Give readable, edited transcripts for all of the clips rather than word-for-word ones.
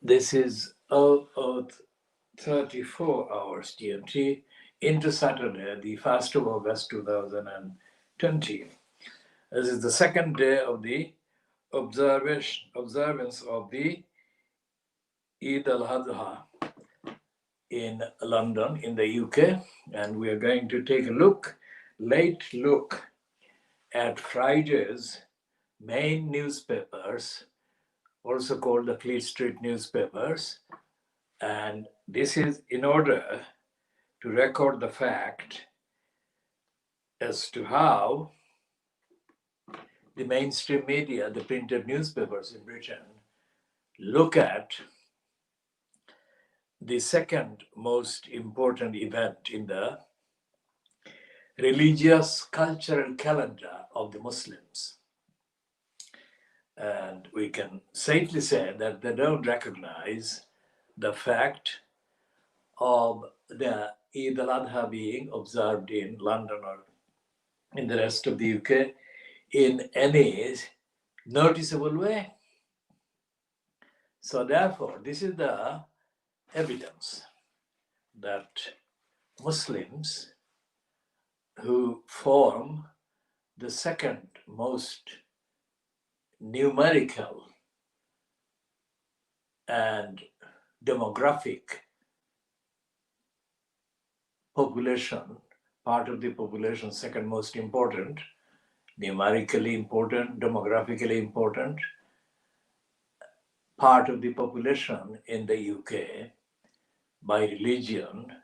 This is 34 hours GMT into Saturday, the 1st of August 2020. This is the second day of the observance of the Eid al Adha in London, in the UK, and we are going to take a late look at Friday's main newspapers, also called the Fleet Street newspapers. And this is in order to record the fact as to how the mainstream media, the printed newspapers in Britain, look at the second most important event in the religious cultural calendar of the Muslims. And we can safely say that they don't recognize the fact of the Eid al Adha being observed in London or in the rest of the UK in any noticeable way. So therefore, this is the evidence that Muslims, who form the second most numerical and demographic population, part of the population, second most important, numerically important, demographically important, part of the population in the UK by religion,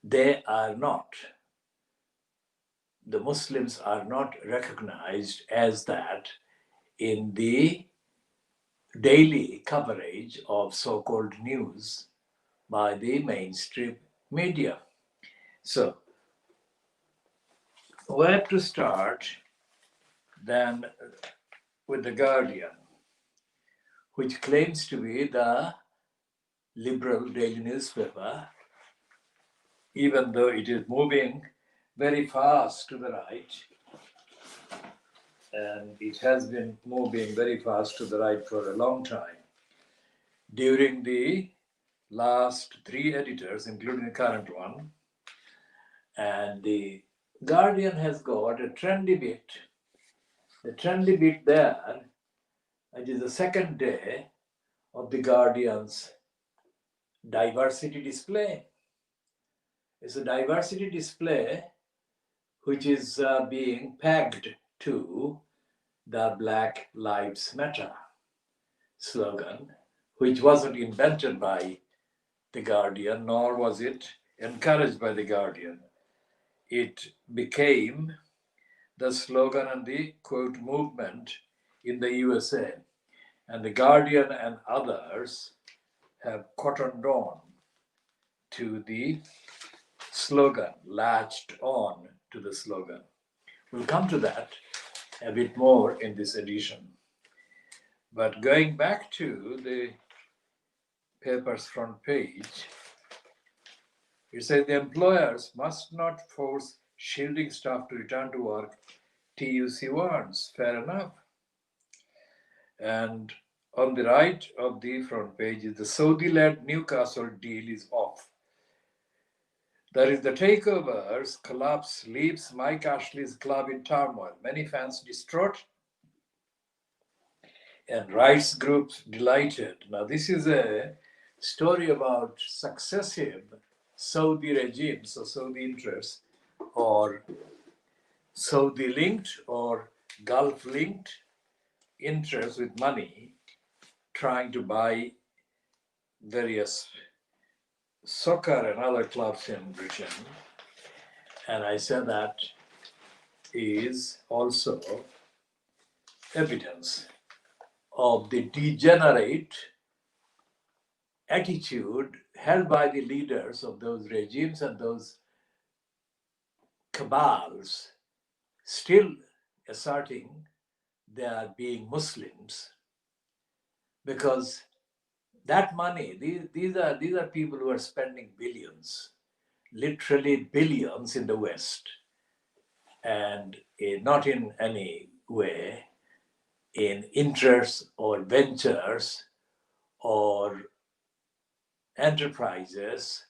the Muslims are not recognized as that in the daily coverage of so-called news by the mainstream media. So, where to start then with The Guardian, which claims to be the liberal daily newspaper, even though it is moving very fast to the right, and it has been moving very fast to the right for a long time. During the last three editors, including the current one, and the Guardian has got a trendy bit. The trendy bit there, it is the second day of the Guardian's diversity display. It's a diversity display which is being pegged to the Black Lives Matter slogan, which wasn't invented by the Guardian, nor was it encouraged by the Guardian. It became the slogan and the quote movement in the USA. And the Guardian and others have cottoned on to the slogan, latched on to the slogan. We'll come to that a bit more in this edition. But going back to the paper's front page, it says the employers must not force shielding staff to return to work, TUC warns. Fair enough. And on the right of the front page is the Saudi-led Newcastle deal is off. That is, the takeover's collapse leaves Mike Ashley's club in turmoil. Many fans distraught and rights groups delighted. Now, this is a story about successive Saudi regimes or Saudi interests, or Saudi-linked or Gulf-linked interests with money trying to buy various soccer and other clubs in Britain. And I said that is also evidence of the degenerate attitude held by the leaders of those regimes and those cabals, still asserting they are being Muslims, because that money, these are people who are spending billions, literally billions in the West, and not in any way in interests or ventures or enterprises,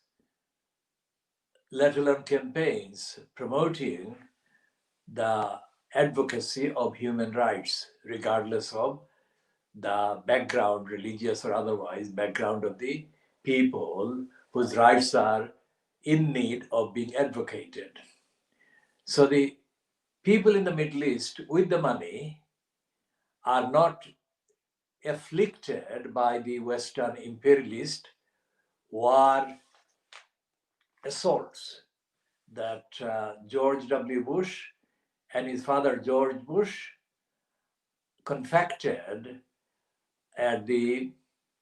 let alone campaigns promoting the advocacy of human rights, regardless of the background, religious or otherwise, background of the people whose rights are in need of being advocated. So the people in the Middle East with the money are not afflicted by the Western imperialist war assaults that George W. Bush and his father George Bush confected at the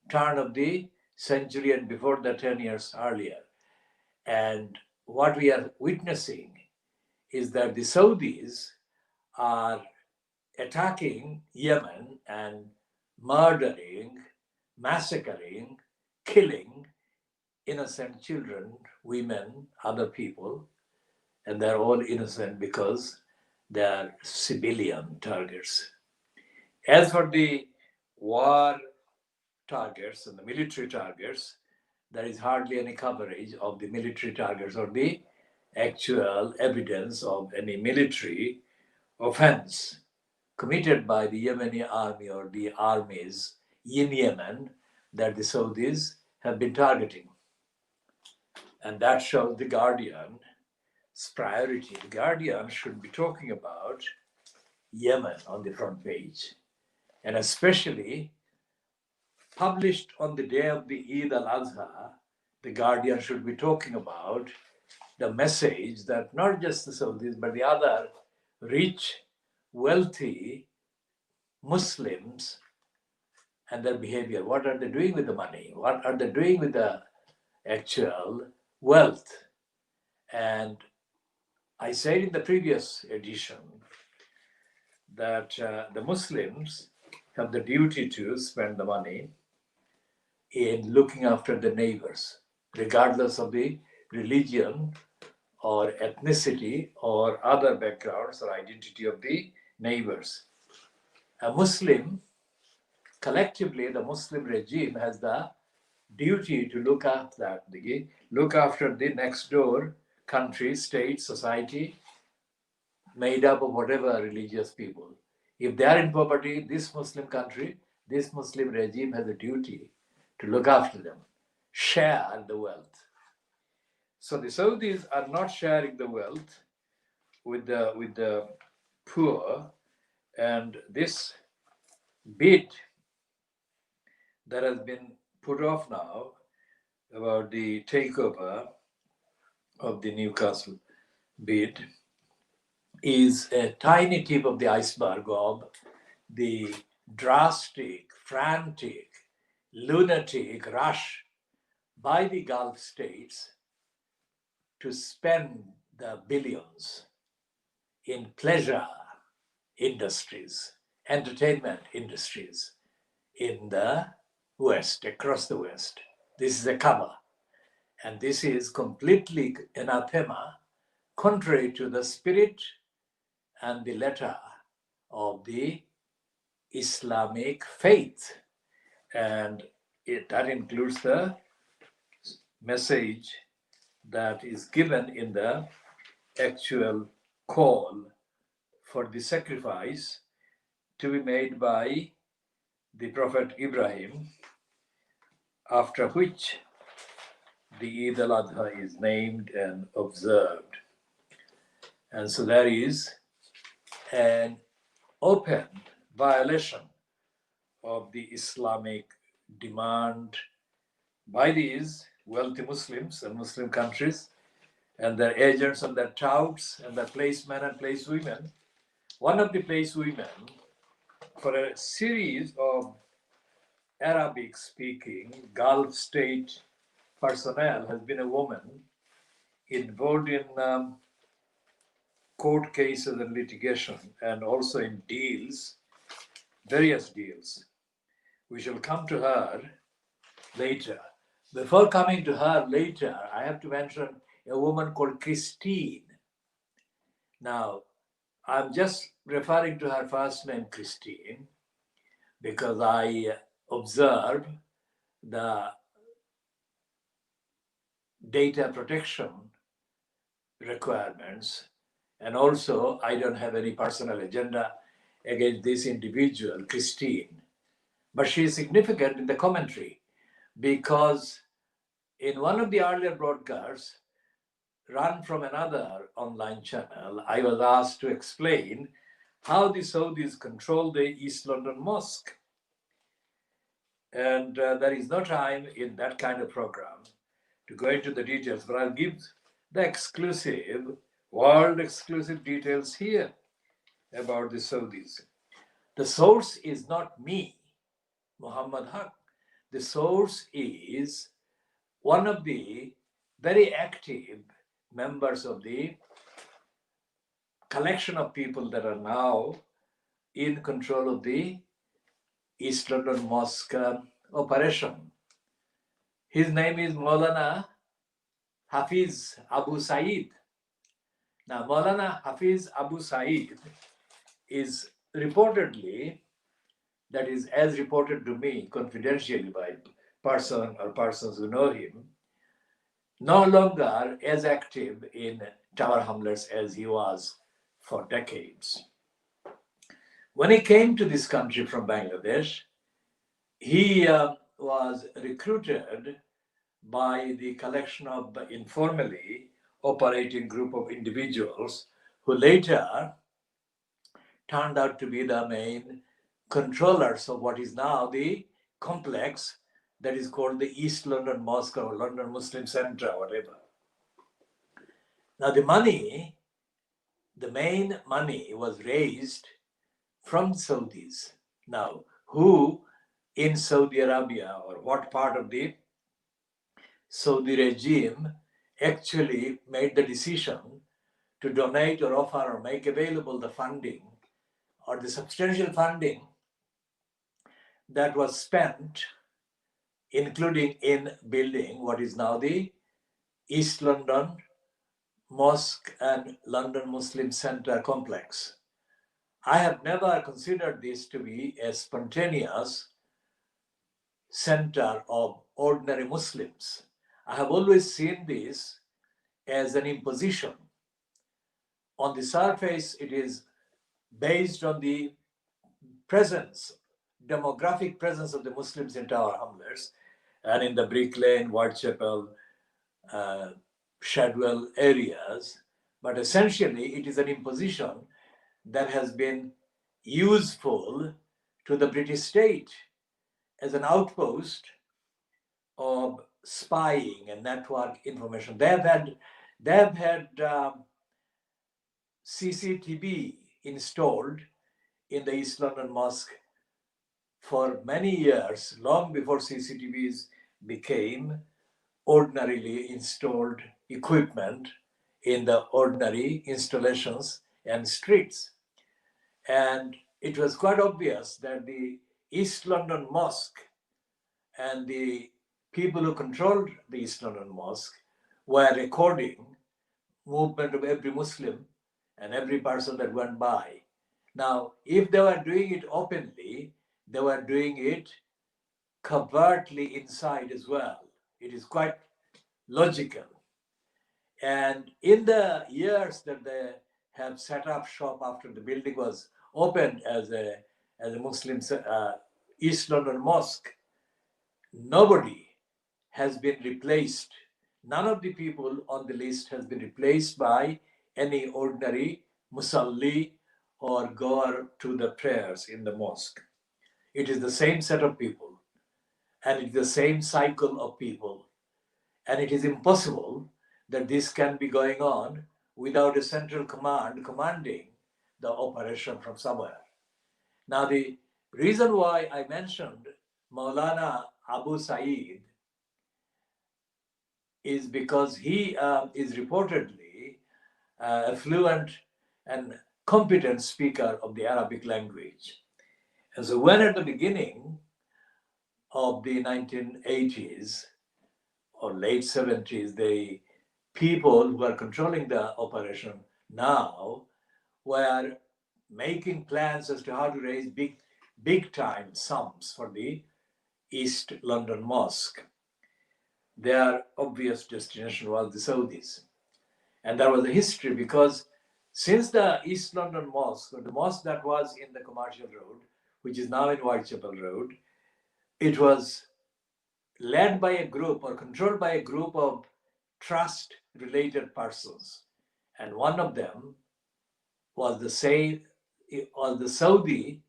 turn of the century and before that 10 years earlier. And what we are witnessing is that the Saudis are attacking Yemen and murdering, massacring, killing innocent children, women, other people, and they're all innocent because they're civilian targets. As for the war targets and the military targets, there is hardly any coverage of the military targets or the actual evidence of any military offense committed by the Yemeni army or the armies in Yemen that the Saudis have been targeting. And that shows the Guardian's priority. The Guardian should be talking about Yemen on the front page, and especially published on the day of the Eid al Adha, the Guardian should be talking about the message that not just the Saudis, but the other rich, wealthy Muslims and their behavior. What are they doing with the money? What are they doing with the actual wealth? And I said in the previous edition that the Muslims have the duty to spend the money in looking after the neighbors, regardless of the religion or ethnicity or other backgrounds or identity of the neighbors. A Muslim, collectively, the Muslim regime has the duty to look after the next door country, state, society, made up of whatever religious people. If they are in poverty, this Muslim country, this Muslim regime has a duty to look after them, share the wealth. So the Saudis are not sharing the wealth with the poor, and this bid that has been put off now about the takeover of the Newcastle bid is a tiny tip of the iceberg of the drastic, frantic, lunatic rush by the Gulf states to spend the billions in pleasure industries, entertainment industries in the West, across the West. This is a cover. And this is completely anathema, contrary to the spirit and the letter of the Islamic faith. And that includes the message that is given in the actual call for the sacrifice to be made by the Prophet Ibrahim, after which the Eid al Adha is named and observed. And so there is an open violation of the Islamic demand by these wealthy Muslims and Muslim countries and their agents and their touts and their placemen and placewomen. One of the placewomen for a series of Arabic-speaking Gulf state personnel has been a woman involved in court cases and litigation and also in deals, various deals. We shall come to her later. Before coming to her later, I have to mention a woman called Christine. Now, I'm just referring to her first name, Christine, because I observed the data protection requirements. And also, I don't have any personal agenda against this individual, Christine. But she is significant in the commentary because in one of the earlier broadcasts, run from another online channel, I was asked to explain how the Saudis control the East London Mosque. And there is no time in that kind of program to go into the details, but I'll give the exclusive, world exclusive details here about the Saudis. The source is not me, Muhammad Haq. The source is one of the very active members of the collection of people that are now in control of the East London Mosque operation. His name is Maulana Hafiz Abu Said. Now, Maulana Hafiz Abu Said is reportedly, that is as reported to me confidentially by person or persons who know him, no longer as active in Tower Hamlets as he was for decades. When he came to this country from Bangladesh, he was recruited by the collection of informally operating group of individuals who later turned out to be the main controllers of what is now the complex that is called the East London Mosque or London Muslim Centre or whatever. Now the main money was raised from Saudis. Now, who in Saudi Arabia or what part of the Saudi regime actually made the decision to donate or offer or make available the funding or the substantial funding that was spent, including in building what is now the East London Mosque and London Muslim Centre complex. I have never considered this to be a spontaneous center of ordinary Muslims. I have always seen this as an imposition. On the surface, it is based on the presence, demographic presence of the Muslims in Tower Hamlets and in the Brick Lane, Whitechapel, Shadwell areas. But essentially, it is an imposition that has been useful to the British state as an outpost of spying and network information. They have had CCTV installed in the East London Mosque for many years, long before CCTVs became ordinarily installed equipment in the ordinary installations and streets. And it was quite obvious that the East London Mosque and the people who controlled the East London Mosque were recording movement of every Muslim and every person that went by. Now, if they were doing it openly, they were doing it covertly inside as well. It is quite logical. And in the years that they have set up shop after the building was opened as a Muslim East London Mosque, nobody has been replaced. None of the people on the list has been replaced by any ordinary musalli or goer to the prayers in the mosque. It is the same set of people and it's the same cycle of people. And it is impossible that this can be going on without a central command commanding the operation from somewhere. Now, the reason why I mentioned Maulana Abu Said is because he is reportedly a fluent and competent speaker of the Arabic language. And so when at the beginning of the 1980s or late 70s, the people who are controlling the operation now were making plans as to how to raise big time sums for the East London Mosque. Their obvious destination was the Saudis. And there was a history because since the East London Mosque, or the mosque that was in the Commercial Road, which is now in Whitechapel Road, it was led by a group or controlled by a group of trust-related persons. And one of them was the Saudi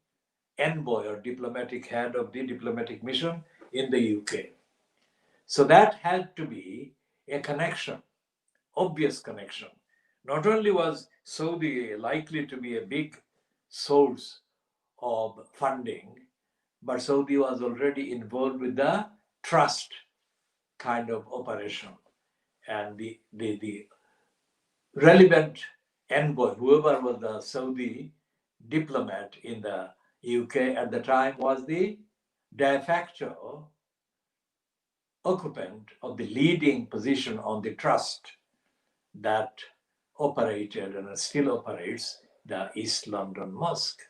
envoy or diplomatic head of the diplomatic mission in the UK. So that had to be a connection, obvious connection. Not only was Saudi likely to be a big source of funding, but Saudi was already involved with the trust kind of operation. And the relevant envoy, whoever was the Saudi diplomat in the UK at the time, was the de facto occupant of the leading position on the trust that operated and still operates the East London Mosque.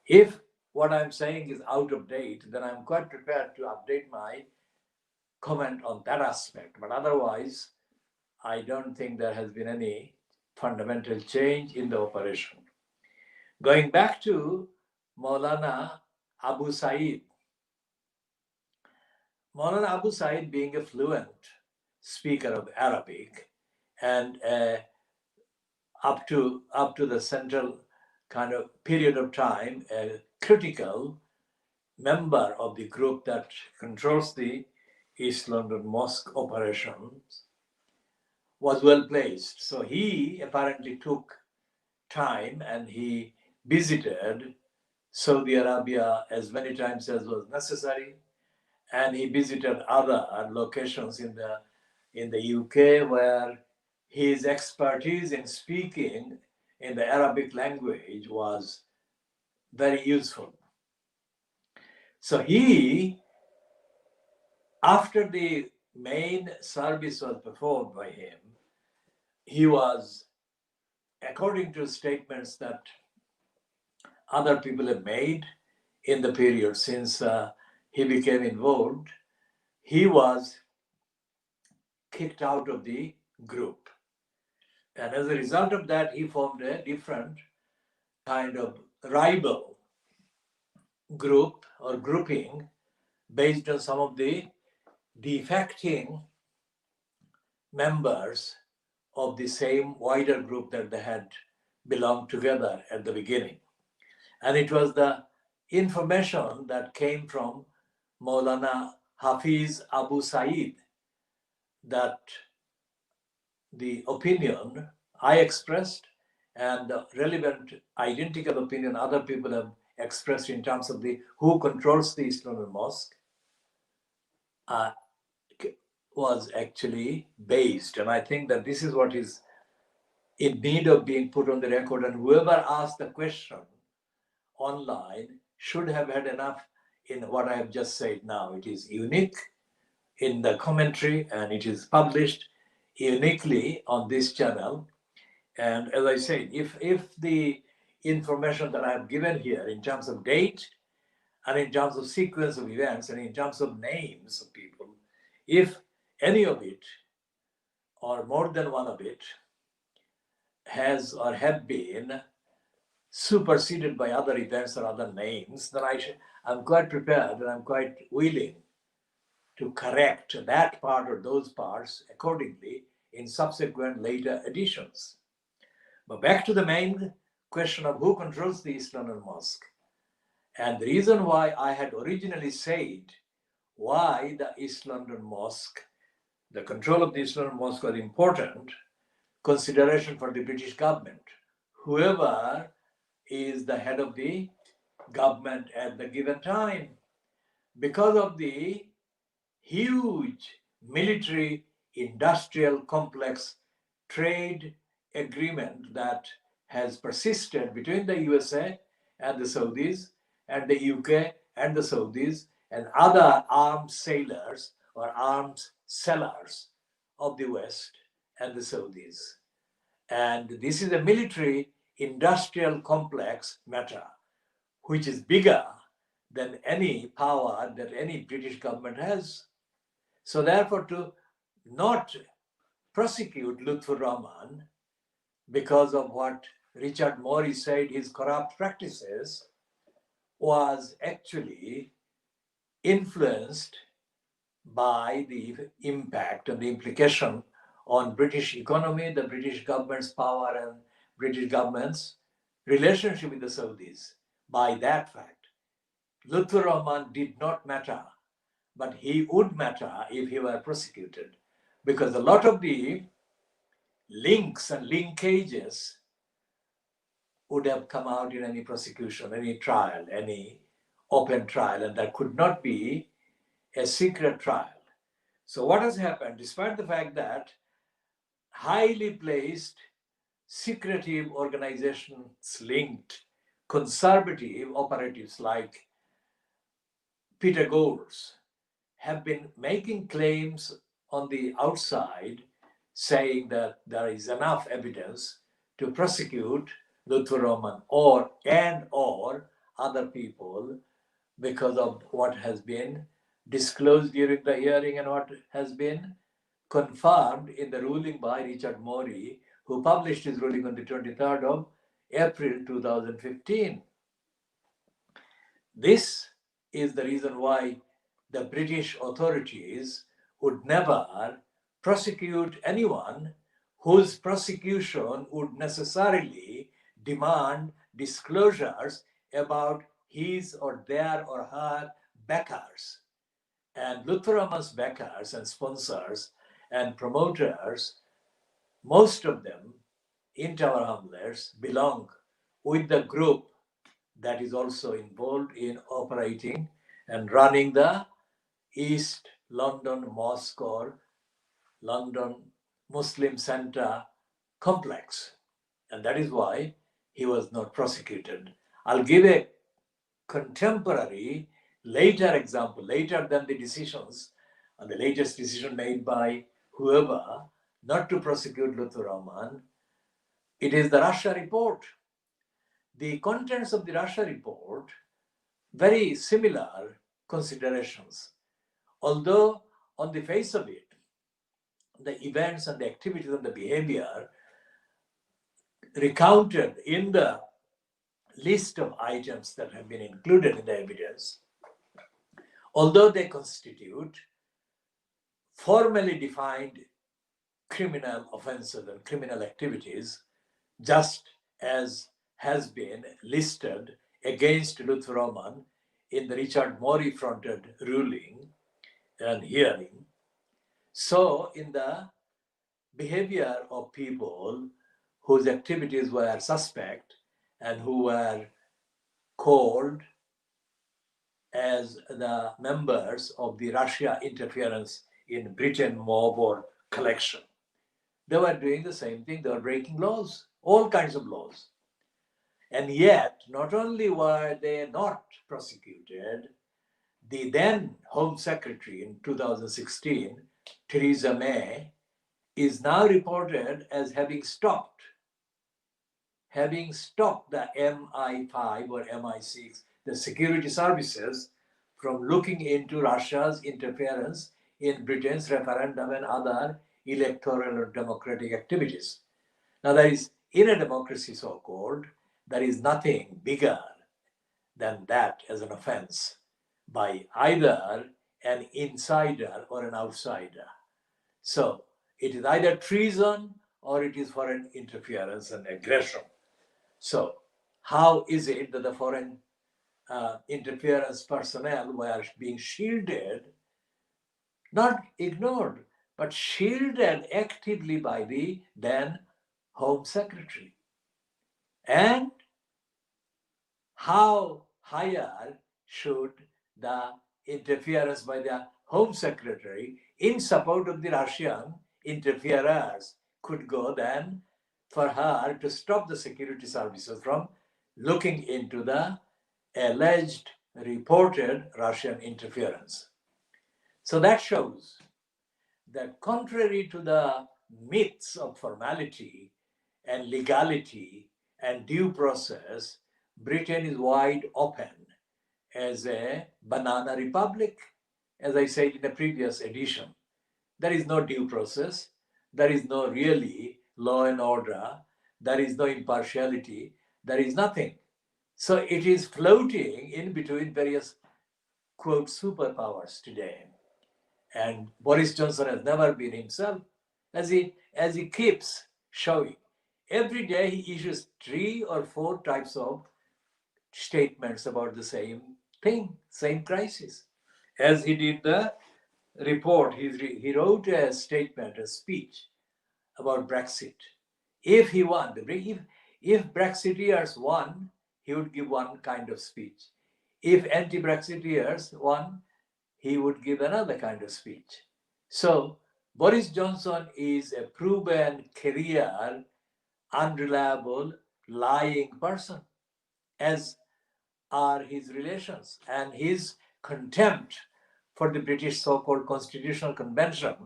If what I'm saying is out of date, then I'm quite prepared to update my comment on that aspect. But otherwise, I don't think there has been any fundamental change in the operation. Going back to Maulana Abu Said. Maulana Abu Said, being a fluent speaker of Arabic and up to the central kind of period of time, a critical member of the group that controls the East London Mosque operations, was well placed. So he apparently took time and he visited Saudi Arabia as many times as was necessary, and he visited other locations in the UK where his expertise in speaking in the Arabic language was very useful. So he, after the main service was performed by him, he was, according to statements that other people have made in the period since he became involved, he was kicked out of the group. And as a result of that, he formed a different kind of rival group or grouping based on some of the defecting members of the same wider group that they had belonged together at the beginning. And it was the information that came from Maulana Hafiz Abu Said that the opinion I expressed and the relevant identical opinion other people have expressed in terms of the who controls the East London Mosque was actually based. And I think that this is what is in need of being put on the record. And whoever asked the question online should have had enough in what I have just said now. It is unique in the commentary and it is published uniquely on this channel. And as I said, if the information that I have given here in terms of date and in terms of sequence of events and in terms of names of people, if any of it or more than one of it has or have been superseded by other events or other names, then I'm quite prepared and I'm quite willing to correct that part or those parts accordingly in subsequent later editions. But back to the main question of who controls the East London Mosque. And the reason why I had originally said why the East London Mosque, the control of the East London Mosque was important consideration for the British government. Whoever is the head of the government at the given time, because of the huge military industrial complex trade agreement that has persisted between the USA and the Saudis and the UK and the Saudis and other arms sailors or arms sellers of the West and the Saudis. And this is a military industrial complex matter, which is bigger than any power that any British government has. So therefore, to not prosecute Lutfur Rahman because of what Richard Morris said his corrupt practices was actually influenced by the impact and the implication on British economy, the British government's power and British government's relationship with the Saudis. By that fact, Lutfur Rahman did not matter, but he would matter if he were prosecuted, because a lot of the links and linkages would have come out in any prosecution, any trial, any open trial, and that could not be a secret trial. So what has happened, despite the fact that highly placed secretive organizations linked conservative operatives like Peter Goals have been making claims on the outside saying that there is enough evidence to prosecute Lutfur Rahman or other people because of what has been disclosed during the hearing and what has been confirmed in the ruling by Richard Morey, who published his ruling on the 23rd of April 2015. This is the reason why the British authorities would never prosecute anyone whose prosecution would necessarily demand disclosures about his or their or her backers. And Lutfur Rahman's backers and sponsors and promoters, most of them in Tower Hamlets, belong with the group that is also involved in operating and running the East London Mosque or London Muslim Centre complex. And that is why he was not prosecuted. I'll give a contemporary, later example, later than the decisions, and the latest decision made by whoever not to prosecute Lutfur Rahman. It is the Russia report. The contents of the Russia report, very similar considerations. Although on the face of it, the events and the activities and the behavior recounted in the list of items that have been included in the evidence, although they constitute formally defined criminal offenses and criminal activities, just as has been listed against Lutfur Rahman in the Richard Morey fronted ruling and hearing. So in the behavior of people whose activities were suspect and who were called as the members of the Russia interference in Britain mob or collection, they were doing the same thing. They were breaking laws, all kinds of laws. And yet, not only were they not prosecuted, the then Home Secretary in 2016, Theresa May, is now reported as having stopped the MI5 or MI6, the security services, from looking into Russia's interference in Britain's referendum and other electoral or democratic activities. Now, there is, in a democracy so-called, there is nothing bigger than that as an offense by either an insider or an outsider. So it is either treason or it is foreign interference and aggression. So how is it that the foreign interference personnel were being shielded, not ignored, but shielded actively by the then Home Secretary? And how higher should the interference by the Home Secretary in support of the Russian interferers could go than for her to stop the security services from looking into the alleged reported Russian interference? So that shows that contrary to the myths of formality and legality and due process, Britain is wide open as a banana republic, as I said in the previous edition. There is no due process. There is no really law and order. There is no impartiality. There is nothing. So it is floating in between various, quote, superpowers today. And Boris Johnson has never been himself, as he keeps showing. Every day he issues 3 or 4 types of statements about the same thing, same crisis. As he did the report, he wrote a statement, a speech about Brexit. If he won, if Brexiteers won, he would give one kind of speech. If anti-Brexiteers won, he would give another kind of speech. So Boris Johnson is a proven career, unreliable, lying person, as are his relations, and his contempt for the British so-called Constitutional Convention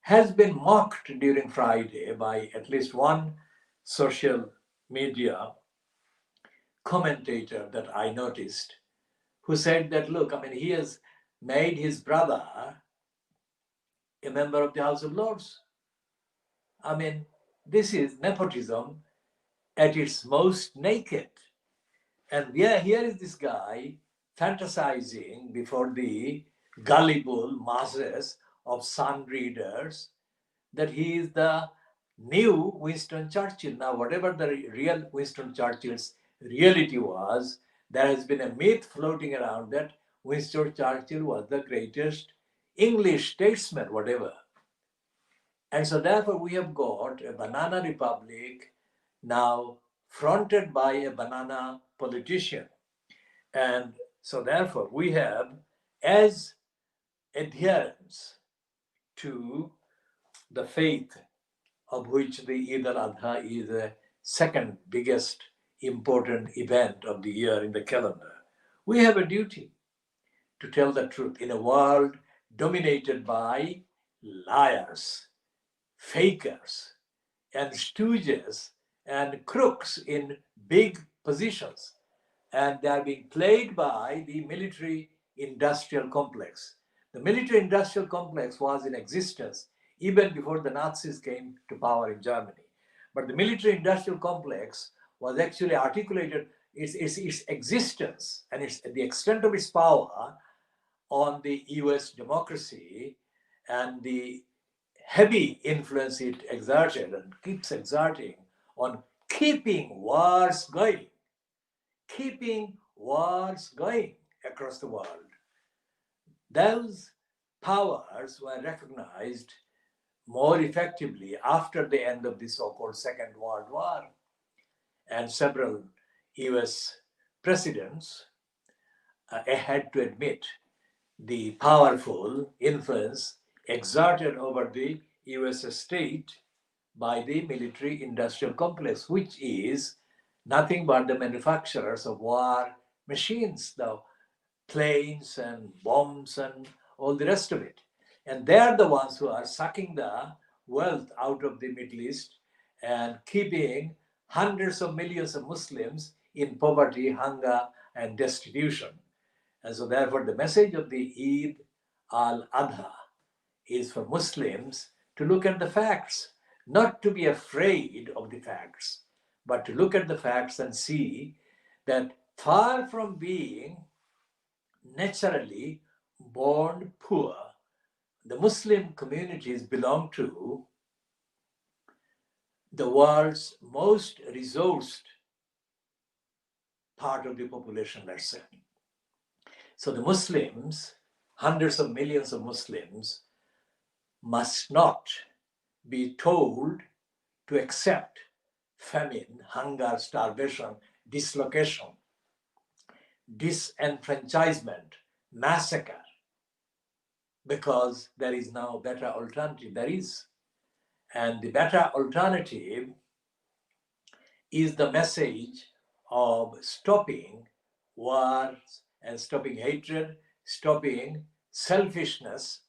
has been mocked during Friday by at least one social media commentator that I noticed, who said that, look, I mean, he has made his brother a member of the House of Lords. I mean, this is nepotism at its most naked. And yeah, here is this guy fantasizing before the gullible masses of Sun readers that he is the new Winston Churchill. Now, whatever the real Winston Churchill's reality was, there has been a myth floating around that Winston Churchill was the greatest English statesman, whatever. And so therefore we have got a banana republic now fronted by a banana politician. And so therefore we have, as adherents to the faith of which the Eid al Adha is the second biggest important event of the year in the calendar, we have a duty to tell the truth in a world dominated by liars, fakers, and stooges and crooks in big positions. And they are being played by the military industrial complex. The military industrial complex was in existence even before the Nazis came to power in Germany. But the military industrial complex was actually articulated its existence and the extent of its power on the US democracy and the heavy influence it exerted and keeps exerting on keeping wars going across the world. Those powers were recognized more effectively after the end of the so-called Second World War. And several US presidents had to admit the powerful influence exerted over the US state by the military industrial complex, which is nothing but the manufacturers of war machines, the planes and bombs and all the rest of it. And they're the ones who are sucking the wealth out of the Middle East and keeping hundreds of millions of Muslims in poverty, hunger, and destitution. And so therefore the message of the Eid al Adha is for Muslims to look at the facts, not to be afraid of the facts, but to look at the facts and see that far from being naturally born poor, the Muslim communities belong to the world's most resourced part of the population, let's say. So the Muslims, hundreds of millions of Muslims, must not be told to accept famine, hunger, starvation, dislocation, disenfranchisement, massacre, because there is now a better alternative. There is. And the better alternative is the message of stopping wars and stopping hatred, stopping selfishness,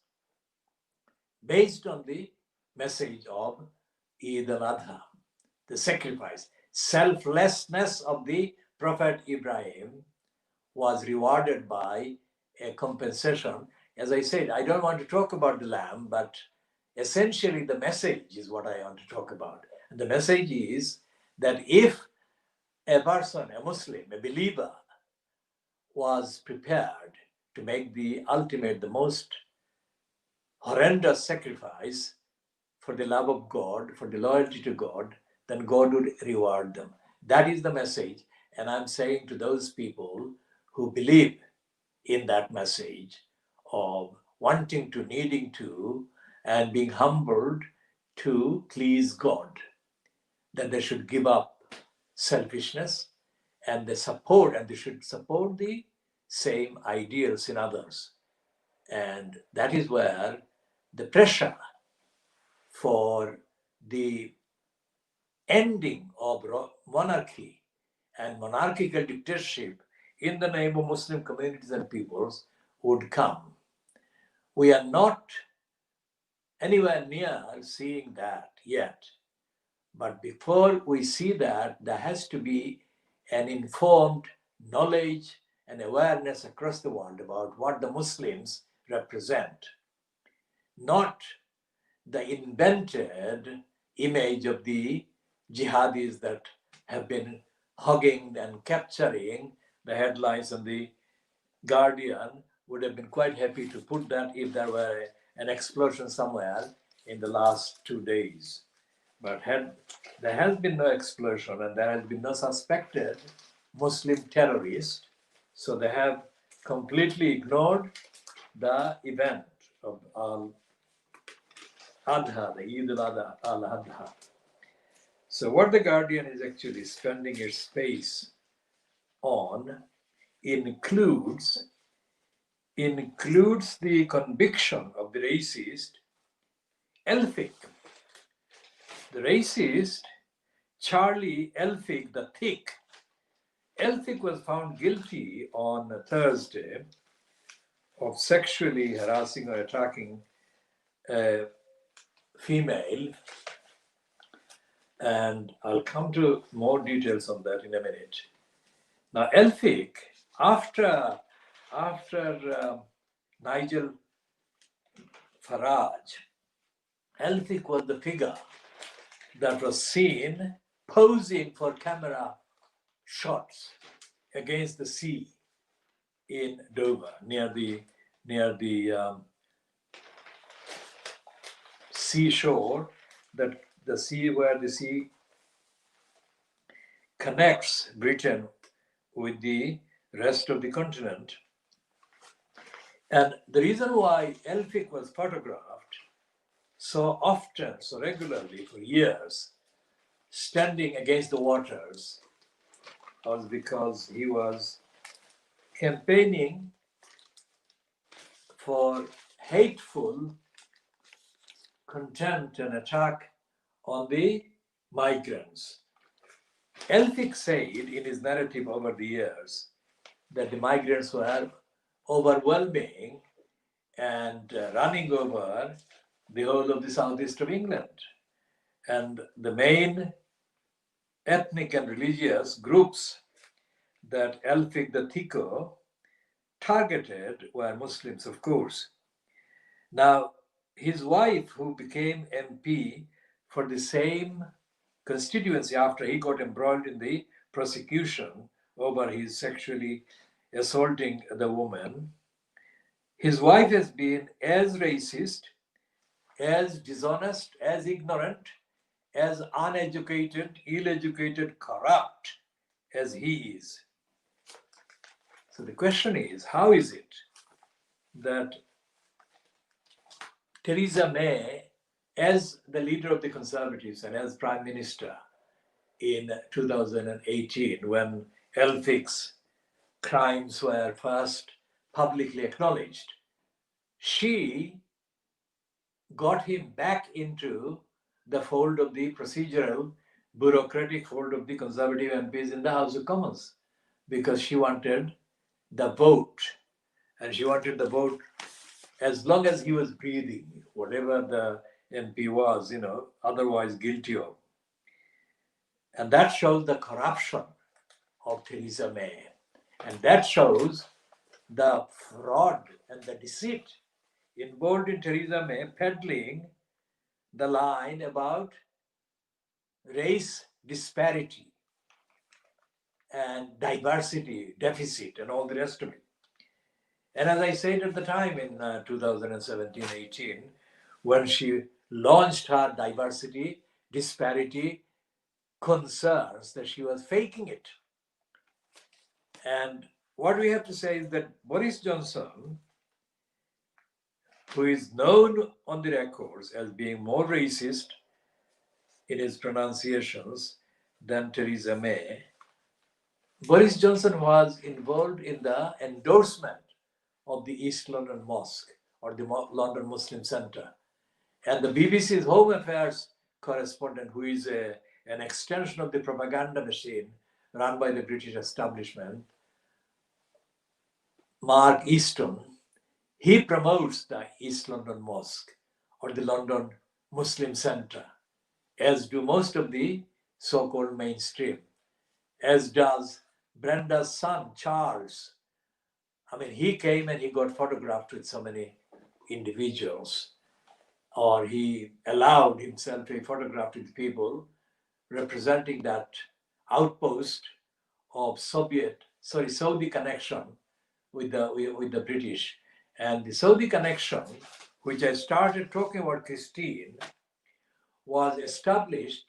based on the message of Eid al Adha, the sacrifice, selflessness of the Prophet Ibrahim was rewarded by a compensation. As I said, I don't want to talk about the lamb, but essentially the message is what I want to talk about. And the message is that if a person, a Muslim, a believer, was prepared to make the ultimate, the most horrendous sacrifice for the love of God, for the loyalty to God, then God would reward them. That is the message. And I'm saying to those people who believe in that message of wanting to, needing to, and being humbled to please God, that they should give up selfishness and they should support the same ideals in others. And that is where the pressure for the ending of monarchy and monarchical dictatorship in the name of Muslim communities and peoples would come. We are not anywhere near seeing that yet. But before we see that, there has to be an informed knowledge and awareness across the world about what the Muslims represent, not the invented image of the jihadis that have been hugging and capturing the headlines, and the Guardian would have been quite happy to put that if there were an explosion somewhere in the last 2 days. But there has been no explosion and there has been no suspected Muslim terrorist, so they have completely ignored the event of Al Adha, the Eid al Adha. So what the Guardian is actually spending its space on includes the conviction of the racist Elphick. The racist Charlie Elphick the Thick. Elphick was found guilty on Thursday of sexually harassing or attacking a female, and I'll come to more details on that in a minute. Now, Elphick, after Nigel Farage, Elphick was the figure that was seen posing for camera shots against the sea in Dover, near the seashore, that the sea where the sea connects Britain with the rest of the continent. And the reason why Elphick was photographed so often, so regularly for years, standing against the waters, was because he was campaigning for hateful contempt and attack on the migrants. Elphick said in his narrative over the years that the migrants were overwhelming and running over the whole of the southeast of England. And the main ethnic and religious groups that Elphick the Thicker targeted were Muslims, of course. Now, his wife, who became MP for the same constituency after he got embroiled in the prosecution over his sexually assaulting the woman, his wife has been as racist, as dishonest, as ignorant, as uneducated, ill-educated, corrupt as he is. So the question is, how is it that Theresa May, as the leader of the Conservatives and as Prime Minister in 2018, when Elphick's crimes were first publicly acknowledged, she got him back into the fold of the procedural, bureaucratic fold of the Conservative MPs in the House of Commons, because she wanted the vote. And she wanted the vote as long as he was breathing, whatever the MP was, otherwise guilty of. And that shows the corruption of Theresa May. And that shows the fraud and the deceit involved in Theresa May peddling the line about race disparity and diversity deficit and all the rest of it. And as I said at the time in 2017-18, when she launched her diversity disparity concerns, that she was faking it. And what we have to say is that Boris Johnson, who is known on the records as being more racist in his pronunciations than Theresa May, Boris Johnson was involved in the endorsement of the East London Mosque or the London Muslim Centre. And the BBC's Home Affairs correspondent, who is an extension of the propaganda machine run by the British establishment, Mark Easton, he promotes the East London Mosque or the London Muslim Centre, as do most of the so-called mainstream, as does Brenda's son, Charles. I mean, he came and he got photographed with so many individuals, or he allowed himself to be photographed with people representing that outpost of Saudi connection with the British. And the Saudi connection, which I started talking about, Christine, was established,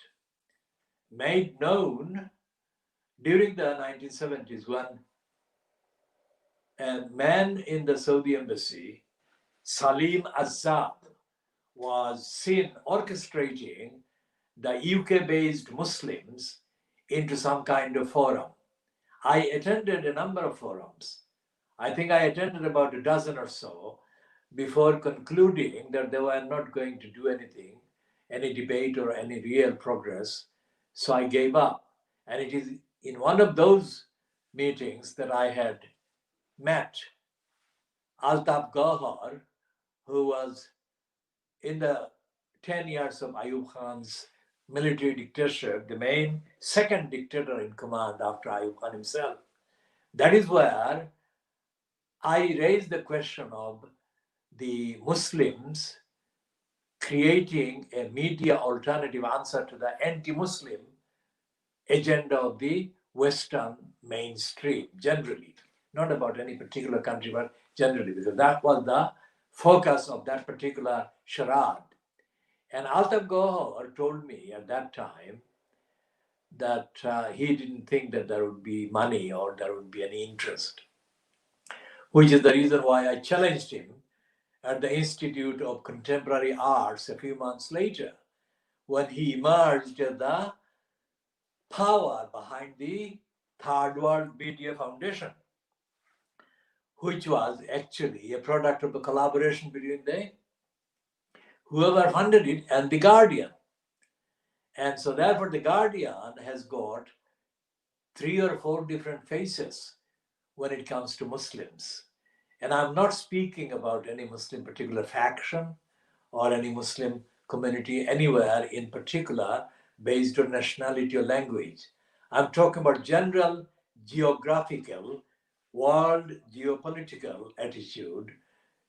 made known during the 1970s when a man in the Saudi embassy, Salim Azad, was seen orchestrating the UK-based Muslims into some kind of forum. I attended a number of forums. I think I attended about a dozen or so before concluding that they were not going to do anything, any debate or any real progress. So I gave up. And it is in one of those meetings that I had met Altaf Gauhar, who was in the 10 years of Ayub Khan's military dictatorship, the main second dictator in command after Ayub Khan himself. That is where I raised the question of the Muslims creating a media alternative answer to the anti-Muslim agenda of the Western mainstream, generally. Not about any particular country, but generally, because that was the focus of that particular charade. And Altaf Gauhar told me at that time that he didn't think that there would be money or there would be any interest, which is the reason why I challenged him at the Institute of Contemporary Arts a few months later, when he emerged as the power behind the Third World Media Foundation, which was actually a product of the collaboration between the whoever funded it and the Guardian. And so therefore the Guardian has got 3 or 4 different faces when it comes to Muslims. And I'm not speaking about any Muslim particular faction or any Muslim community anywhere in particular based on nationality or language. I'm talking about general geographical, world geopolitical attitude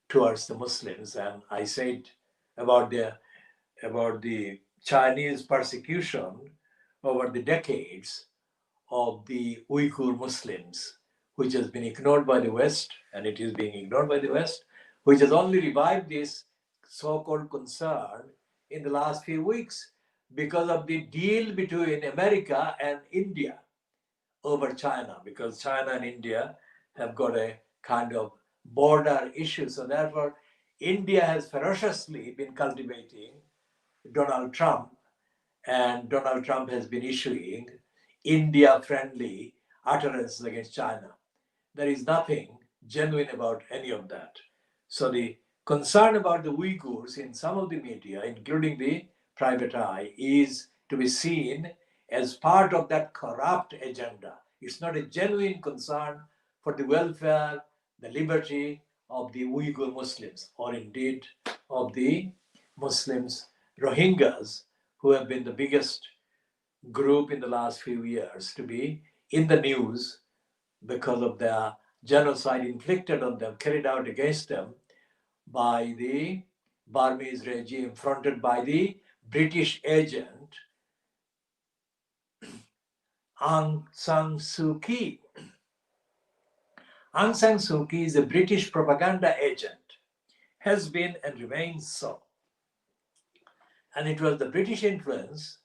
towards the Muslims. And I said about the Chinese persecution over the decades of the Uyghur Muslims, which has been ignored by the West, and it is being ignored by the West, which has only revived this so-called concern in the last few weeks because of the deal between America and India over China, because China and India have got a kind of border issue. So therefore, India has ferociously been cultivating Donald Trump, and Donald Trump has been issuing India-friendly utterances against China. There is nothing genuine about any of that. So the concern about the Uyghurs in some of the media, including the private eye, is to be seen as part of that corrupt agenda. It's not a genuine concern for the welfare, the liberty of the Uyghur Muslims, or indeed of the Muslims, Rohingyas, who have been the biggest group in the last few years to be in the news because of the genocide inflicted on them, carried out against them by the Burmese regime, fronted by the British agent Aung San Suu Kyi. Aung San Suu Kyi is a British propaganda agent, has been and remains so. And it was the British influence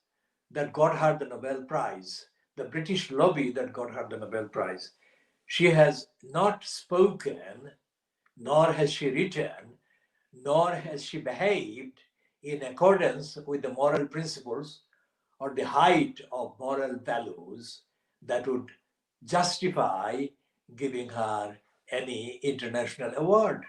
that got her the Nobel Prize, the British lobby that got her the Nobel Prize. She has not spoken, nor has she written, nor has she behaved in accordance with the moral principles or the height of moral values that would justify giving her any international award.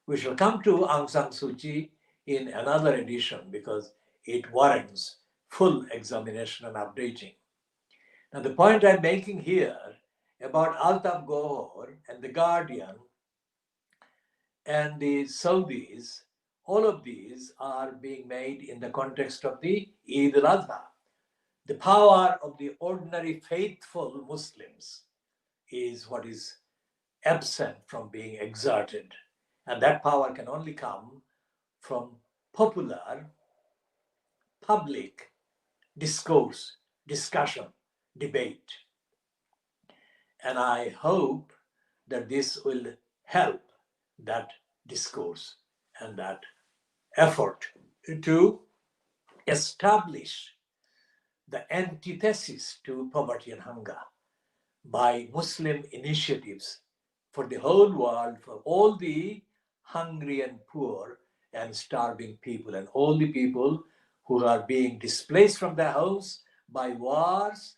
We shall come to Aung San Suu Kyi in another edition because it warrants full examination and updating. Now, the point I'm making here about Altaf Gohor and the Guardian and the Saudis, all of these are being made in the context of the Eid al Adha. The power of the ordinary faithful Muslims is what is absent from being exerted. And that power can only come from popular, public discourse, discussion, debate. And I hope that this will help that discourse and that effort to establish the antithesis to poverty and hunger by Muslim initiatives for the whole world, for all the hungry and poor and starving people, and all the people who are being displaced from their homes by wars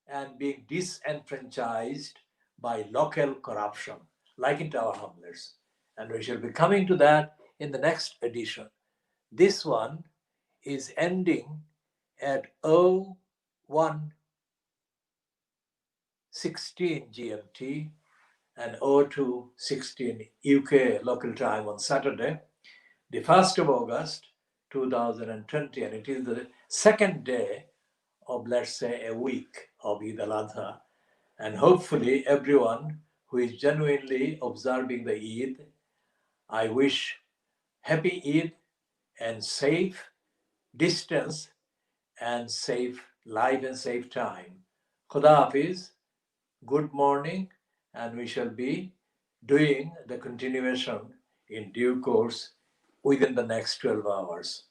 and being disenfranchised by local corruption, like in Tower Hamlets. And we shall be coming to that in the next edition. This one is ending at 01:16 GMT and 02:16 UK local time on Saturday, the 1st of August 2020, and it is the second day of, let's say, a week of Eid al Adha. And hopefully, everyone who is genuinely observing the Eid, I wish happy Eid and safe distance and safe life and safe time. Khuda Hafiz, good morning, and we shall be doing the continuation in due course within the next 12 hours.